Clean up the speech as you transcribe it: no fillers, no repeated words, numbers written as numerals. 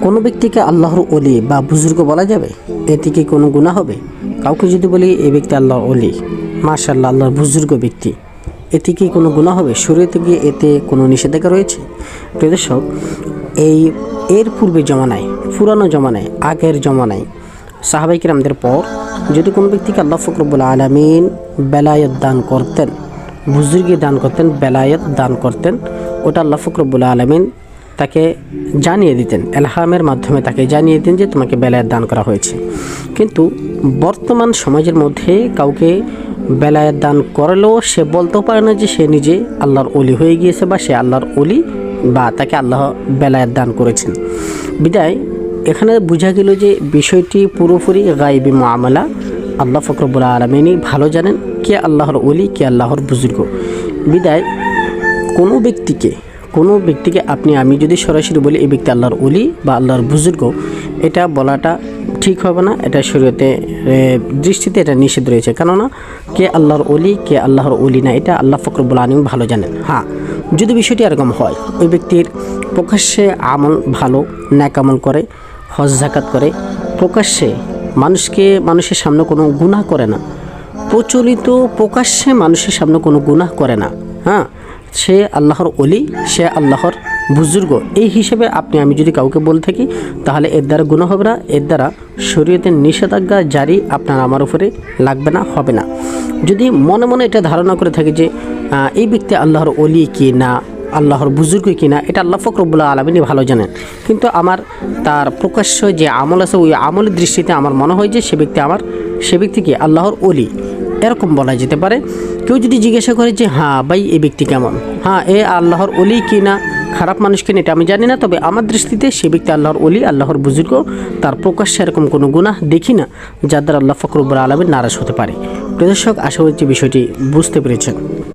কোনো ব্যক্তিকে আল্লাহর ওলি বা বুজুর্গ বলা যাবে? এতে কি কোনো গুনাহ হবে? কাউকে যদি বলি এই ব্যক্তি আল্লাহর ওলি, মাশাআল্লাহ আল্লাহর বুজুর্গ ব্যক্তি, এতে কি কোনো গুনাহ হবে? শরীয়তে গিয়ে এতে কোনো নিষেধাজ্ঞা রয়েছে? প্রিয় দর্শক, এর পূর্বে জমানায়, পুরানো জমানায়, আগের জমানায় সাহাবায়ে কিরামদের পর যদি কোনো ব্যক্তিকে আল্লাহ পাক রব্বুল আলামিন বেলায়েত দান করতেন, বুজুর্গি দান করতেন, বেলায়েত দান করতেন, ওটা আল্লাহ পাক রব্বুল আলামিন তাকে জানিয়ে দিতেন, এলহামের মাধ্যমে তাকে জানিয়ে দিতেন যে তোমাকে বেলায়েত দান করা হয়েছে। কিন্তু বর্তমান সমাজের মধ্যে কাউকে বেলায়েত দান করলেও সে বলতেও পারে না যে সে নিজে আল্লাহর ওলি হয়ে গিয়েছে বা সে আল্লাহর ওলি বা তাকে আল্লাহ বেলায়েত দান করেছেন। বিদায় এখানে বোঝা গেল যে বিষয়টি পুরোপুরি গায়বী মুআমালা। আল্লাহ পাক রব্বুল আলামিনই ভালো জানেন কে আল্লাহর ওলি, কে আল্লাহর বুজুর্গ। বিদায় কোনো ব্যক্তিকে আমি যদি সরাসরি বলি এই ব্যক্তি আল্লাহর ওলি বা আল্লাহর বুজুর্গ, এটা বলাটা ঠিক হবে না। এটা শরীয়তে দৃষ্টিতে এটা নিষেধ রয়েছে। কেননা কে আল্লাহর ওলি, কে আল্লাহর ওলি না, এটা আল্লাহ পাক রব্বুল আলামিন ভালো জানেন। হ্যাঁ, যদি বিষয়টি এরকম হয়, ওই ব্যক্তির প্রকাশ্যে আমল ভালো, নেক আমল করে, হজ যাকাত করে, প্রকাশ্যে মানুষের সামনে কোনো গুনাহ করে না, প্রকাশ্যে মানুষের সামনে কোনো গুনাহ করে না, হ্যাঁ, সে আল্লাহর ওলি, সে আল্লাহর বুজুর্গ, এই হিসেবে আমি যদি কাউকে বলে থাকি, তাহলে এর দ্বারা গুনাহ হবে না, এর দ্বারা শরীয়তের নিষেধাজ্ঞা জারি আপনার আমার উপরে লাগবে না, হবে না। যদি মনে মনে এটা ধারণা করে থাকি যে এই ব্যক্তি আল্লাহর ওলি কি না, আল্লাহর বুজুর্গ কি না, এটা আল্লাহ পাক রব্বুল আলামিনই ভালো জানেন, কিন্তু আমার তার প্রকাশ্য যে আমল আছে ওই আমলের দৃষ্টিতে আমার মনে হয় যে সে ব্যক্তি কি আল্লাহর ওলি, এরকম বলা যেতে পারে। কেউ যদি জিজ্ঞাসা করে যে হ্যাঁ ভাই এই ব্যক্তি কেমন, হ্যাঁ এ আল্লাহর ওলি কি না, খারাপ মানুষ কিনা, এটা আমি জানি না, তবে আমার দৃষ্টিতে সে ব্যক্তি আল্লাহর ওলি, আল্লাহর বুজুর্গ, তার প্রকাশ্যে এরকম কোনো গুনাহ দেখি না যার দ্বারা আল্লাহ পাক রব্বুল আলামিন নারাজ হতে পারে। প্রিয় দর্শক, আশা করছি বিষয়টি বুঝতে পেরেছেন।